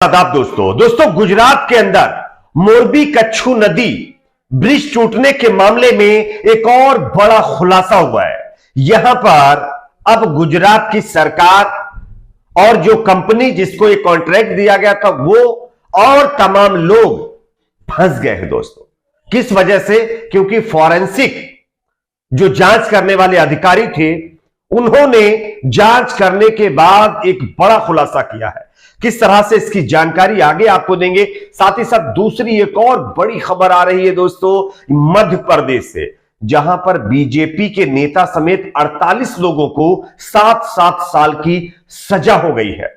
आदाब दोस्तों गुजरात के अंदर मोरबी कच्छु नदी ब्रिज टूटने के मामले में एक और बड़ा खुलासा हुआ है। यहां पर अब गुजरात की सरकार और जो कंपनी जिसको ये कॉन्ट्रैक्ट दिया गया था वो और तमाम लोग फंस गए हैं दोस्तों। किस वजह से? क्योंकि फॉरेंसिक जो जांच करने वाले अधिकारी थे उन्होंने जांच करने के बाद एक बड़ा खुलासा किया है। किस तरह से इसकी जानकारी आगे आपको देंगे। साथ ही साथ दूसरी एक और बड़ी खबर आ रही है दोस्तों मध्य प्रदेश से, जहां पर बीजेपी के नेता समेत 48 लोगों को 7-7 साल की सजा हो गई है।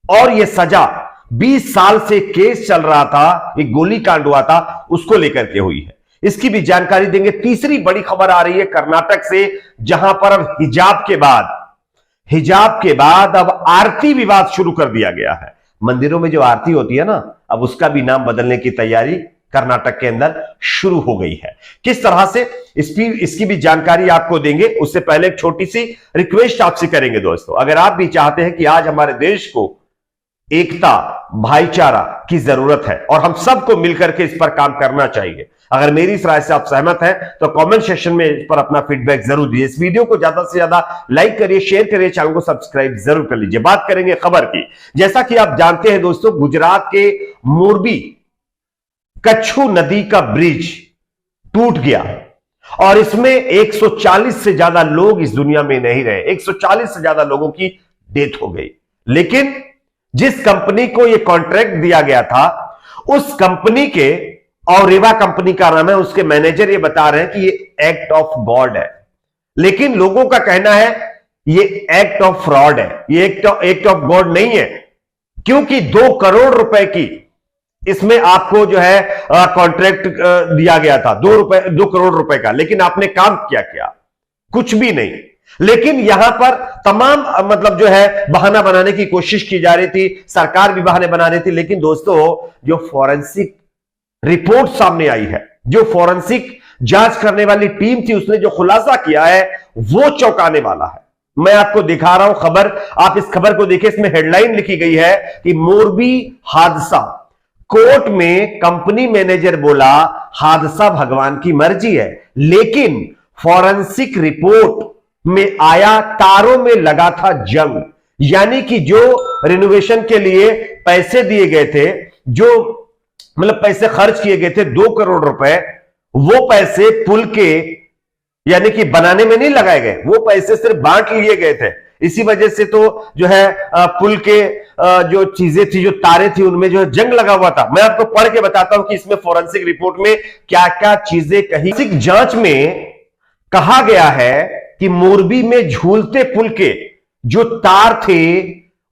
और यह सजा 20 साल से केस चल रहा था, एक गोली कांड हुआ था, उसको लेकर के हुई है। इसकी भी जानकारी देंगे। तीसरी बड़ी खबर आ रही है कर्नाटक से, जहां पर अब हिजाब के बाद अब आरती विवाद शुरू कर दिया गया है। मंदिरों में जो आरती होती है ना, अब उसका भी नाम बदलने की तैयारी कर्नाटक के अंदर शुरू हो गई है। किस तरह से इसकी भी जानकारी आपको देंगे। उससे पहले एक छोटी सी रिक्वेस्ट आपसे करेंगे दोस्तों, अगर आप भी चाहते हैं कि आज हमारे देश को एकता भाईचारा की जरूरत है और हम सबको मिलकर के इस पर काम करना चाहिए, अगर मेरी इस राय से आप सहमत हैं तो कमेंट सेक्शन में इस पर अपना फीडबैक जरूर दीजिए। इस वीडियो को ज्यादा से ज्यादा लाइक करिए, शेयर करिए, चैनल को सब्सक्राइब जरूर कर लीजिए। बात करेंगे खबर की। जैसा कि आप जानते हैं दोस्तों, गुजरात के मोरबी कच्छु नदी का ब्रिज टूट गया और इसमें 140 से ज्यादा लोग इस दुनिया में नहीं रहे। 140 से ज्यादा लोगों की डेथ हो गई। लेकिन जिस कंपनी को यह कॉन्ट्रैक्ट दिया गया था उस कंपनी के, और रेवा कंपनी का नाम है, उसके मैनेजर ये बता रहे हैं कि ये एक्ट ऑफ गॉड है। लेकिन लोगों का कहना है ये एक्ट ऑफ फ्रॉड है, ये एक्ट ऑफ गॉड नहीं है, क्योंकि 2 करोड़ रुपए की इसमें आपको जो है कॉन्ट्रैक्ट दिया गया था, 2 करोड़ रुपए का। लेकिन आपने काम किया क्या? कुछ भी नहीं। लेकिन यहां पर तमाम मतलब जो है बहाना बनाने की कोशिश की जा रही थी, सरकार भी बहाने बना रही थी। लेकिन दोस्तों जो फॉरेंसिक रिपोर्ट सामने आई है, जो फॉरेंसिक जांच करने वाली टीम थी, उसने जो खुलासा किया है वो चौंकाने वाला है। मैं आपको दिखा रहा हूं खबर, आप इस खबर को देखिए। इसमें हेडलाइन लिखी गई है कि मोरबी हादसा, कोर्ट में कंपनी मैनेजर बोला हादसा भगवान की मर्जी है, लेकिन फॉरेंसिक रिपोर्ट में आया तारों में लगा था जंग। यानी कि जो रिनोवेशन के लिए पैसे दिए गए थे, जो मतलब पैसे खर्च किए गए थे 2 करोड़ रुपए, वो पैसे पुल के यानी कि बनाने में नहीं लगाए गए, वो पैसे सिर्फ बांट लिए गए थे। इसी वजह से तो जो है पुल के जो चीजें थी, जो तारे थी, उनमें जो है जंग लगा हुआ था। मैं आपको पढ़ के बताता हूं कि इसमें फॉरेंसिक रिपोर्ट में क्या क्या चीजें कही। फॉरेंसिक जांच में कहा गया है कि मोरबी में झूलते पुल के जो तार थे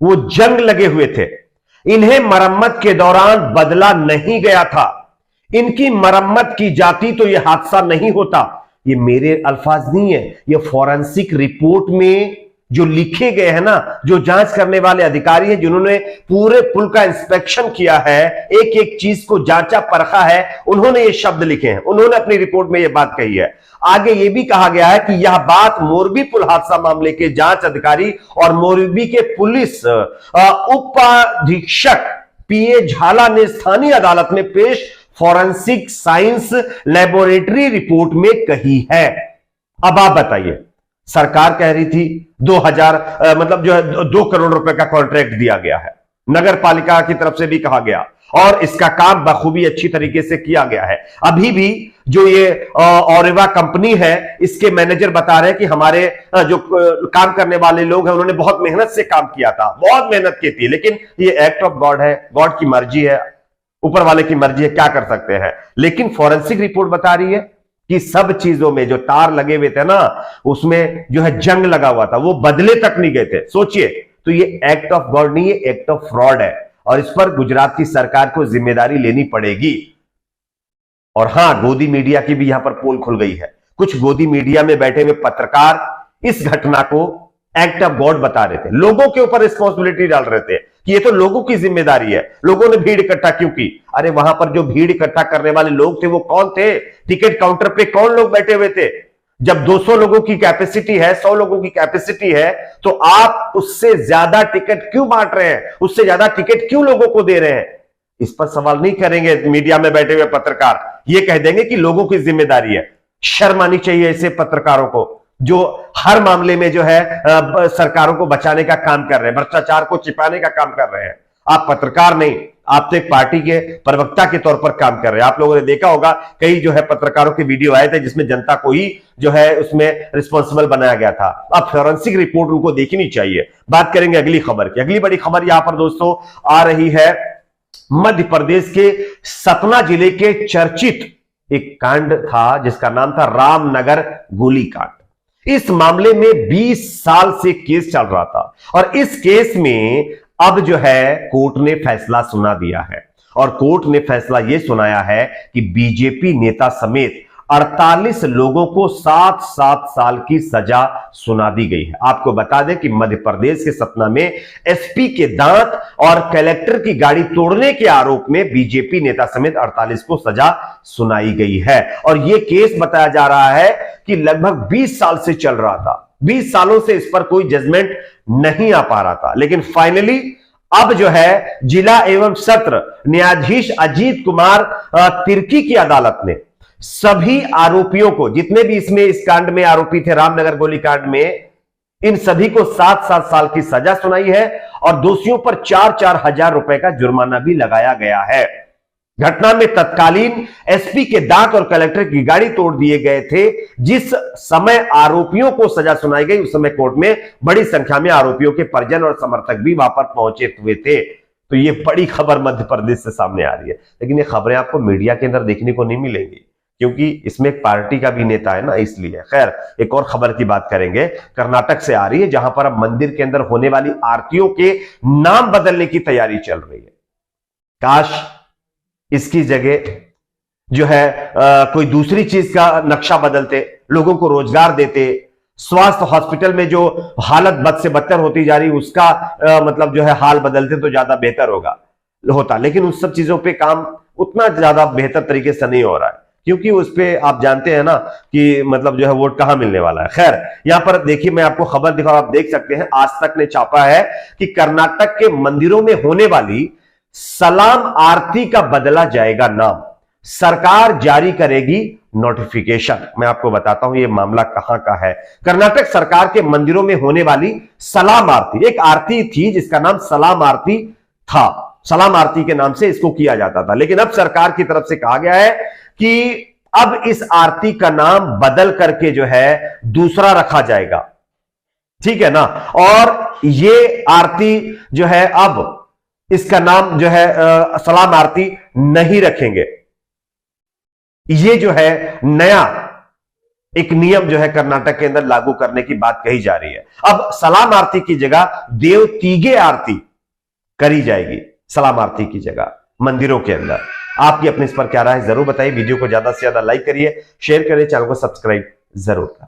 वो जंग लगे हुए थे। इन्हें मरम्मत के दौरान बदला नहीं गया था। इनकी मरम्मत की जाती तो यह हादसा नहीं होता। ये मेरे अल्फाज नहीं है, ये फॉरेंसिक रिपोर्ट में जो लिखे गए हैं ना, जो जांच करने वाले अधिकारी हैं, जिन्होंने पूरे पुल का इंस्पेक्शन किया है, एक एक चीज को जांचा परखा है, उन्होंने ये शब्द लिखे हैं, उन्होंने अपनी रिपोर्ट में यह बात कही है। आगे यह भी कहा गया है कि यह बात मोरबी पुल हादसा मामले के जांच अधिकारी और मोरबी के पुलिस उपाधीक्षक पीए झाला ने स्थानीय अदालत में पेश फॉरेंसिक साइंस लेबोरेटरी रिपोर्ट में कही है। अब आप बताइए, सरकार कह रही थी 2 करोड़ रुपए का कॉन्ट्रैक्ट दिया गया है, नगर पालिका की तरफ से भी कहा गया, और इसका काम बखूबी अच्छी तरीके से किया गया है। अभी भी जो ये औरेवा कंपनी है, इसके मैनेजर बता रहे हैं कि हमारे जो काम करने वाले लोग हैं उन्होंने बहुत मेहनत से काम किया था, बहुत मेहनत की थी, लेकिन ये एक्ट ऑफ गॉड है, गॉड की मर्जी है, ऊपर वाले की मर्जी है, क्या कर सकते हैं। लेकिन फॉरेंसिक रिपोर्ट बता रही है कि सब चीजों में जो तार लगे हुए थे ना, उसमें जो है जंग लगा हुआ था, वो बदले तक नहीं गए थे। सोचिए, तो ये एक्ट ऑफ गॉड नहीं है, एक्ट ऑफ फ्रॉड है, और इस पर गुजरात की सरकार को जिम्मेदारी लेनी पड़ेगी। और हां, गोदी मीडिया की भी यहां पर पोल खुल गई है। कुछ गोदी मीडिया में बैठे हुए पत्रकार इस घटना को एक्ट ऑफ गॉड बता रहे थे, लोगों के ऊपर रिस्पॉन्सिबिलिटी डाल रहे थे कि ये तो लोगों की जिम्मेदारी है, लोगों ने भीड़ इकट्ठा क्यों की। अरे वहां पर जो भीड़ इकट्ठा करने वाले लोग थे वो कौन थे? टिकट काउंटर पे कौन लोग बैठे हुए थे? जब 200 लोगों की कैपेसिटी है, 100 लोगों की कैपेसिटी है, तो आप उससे ज्यादा टिकट क्यों बांट रहे हैं, उससे ज्यादा टिकट क्यों लोगों को दे रहे हैं? इस पर सवाल नहीं करेंगे मीडिया में बैठे हुए पत्रकार, ये कह देंगे कि लोगों की जिम्मेदारी है। शर्म आनी चाहिए ऐसे पत्रकारों को जो हर मामले में जो है सरकारों को बचाने का काम कर रहे हैं, भ्रष्टाचार को छिपाने का काम कर रहे हैं। आप पत्रकार नहीं, आप तो एक पार्टी के प्रवक्ता के तौर पर काम कर रहे हैं। आप लोगों ने देखा होगा कई जो है पत्रकारों के वीडियो आए थे जिसमें जनता को ही जो है उसमें रिस्पॉन्सिबल बनाया गया था। अब फॉरेंसिक रिपोर्ट उनको देखनी चाहिए। बात करेंगे अगली खबर की। अगली बड़ी खबर यहां पर दोस्तों आ रही है मध्य प्रदेश के सतना जिले के चर्चित एक कांड था जिसका नाम था रामनगर गोलीकांड। इस मामले में 20 साल से केस चल रहा था और इस केस में अब जो है कोर्ट ने फैसला सुना दिया है और कोर्ट ने फैसला यह सुनाया है कि बीजेपी नेता समेत 48 लोगों को 7-7 साल की सजा सुना दी गई है। आपको बता दें कि मध्य प्रदेश के सतना में एसपी के दांत और कलेक्टर की गाड़ी तोड़ने के आरोप में बीजेपी नेता समेत 48 को सजा सुनाई गई है और यह केस बताया जा रहा है कि लगभग 20 साल से चल रहा था। 20 सालों से इस पर कोई जजमेंट नहीं आ पा रहा था, लेकिन फाइनली अब जो है जिला एवं सत्र न्यायाधीश अजीत कुमार तिर्की की अदालत ने सभी आरोपियों को, जितने भी इसमें इस कांड में आरोपी थे रामनगर गोलीकांड में, इन सभी को 7-7 साल की सजा सुनाई है और दोषियों पर 4-4 हजार रुपए का जुर्माना भी लगाया गया है। घटना में तत्कालीन एसपी के दांत और कलेक्टर की गाड़ी तोड़ दिए गए थे। जिस समय आरोपियों को सजा सुनाई गई उस समय कोर्ट में बड़ी संख्या में आरोपियों के परिजन और समर्थक भी वहां पर पहुंचे हुए थे। तो ये बड़ी खबर मध्य प्रदेश से सामने आ रही है, लेकिन ये खबरें आपको मीडिया के अंदर देखने को नहीं मिलेंगी क्योंकि इसमें एक पार्टी का भी नेता है ना, इसलिए। खैर, एक और खबर की बात करेंगे, कर्नाटक से आ रही है जहां पर अब मंदिर के अंदर होने वाली आरतियों के नाम बदलने की तैयारी चल रही है। काश इसकी जगह जो है कोई दूसरी चीज का नक्शा बदलते, लोगों को रोजगार देते, स्वास्थ्य हॉस्पिटल में जो हालत बद से बदतर होती जा रही उसका मतलब जो है हाल बदलते तो ज्यादा बेहतर होता, लेकिन उस सब चीजों पे काम उतना ज्यादा बेहतर तरीके से नहीं हो रहा है क्योंकि उस पे आप जानते हैं ना कि मतलब जो है वोट कहां मिलने वाला है। खैर, यहां पर देखिए मैं आपको खबर दिखाऊं, आप देख सकते हैं आज तक ने छापा है कि कर्नाटक के मंदिरों में होने वाली सलाम आरती का बदला जाएगा नाम। सरकार जारी करेगी नोटिफिकेशन। मैं आपको बताता हूं यह मामला कहां का है। कर्नाटक सरकार के मंदिरों में होने वाली सलाम आरती, एक आरती थी जिसका नाम सलाम आरती था, सलाम आरती के नाम से इसको किया जाता था, लेकिन अब सरकार की तरफ से कहा गया है कि अब इस आरती का नाम बदल करके जो है दूसरा रखा जाएगा। ठीक है ना, और ये आरती जो है अब इसका नाम जो है सलाम आरती नहीं रखेंगे। ये जो है नया एक नियम जो है कर्नाटक के अंदर लागू करने की बात कही जा रही है। अब सलाम आरती की जगह देव तीगे आरती करी जाएगी, सलाम आरती की जगह मंदिरों के अंदर। आपकी अपने इस पर क्या राय है जरूर बताइए। वीडियो को ज्यादा से ज्यादा लाइक करिए, शेयर करिए, चैनल को सब्सक्राइब जरूर करें।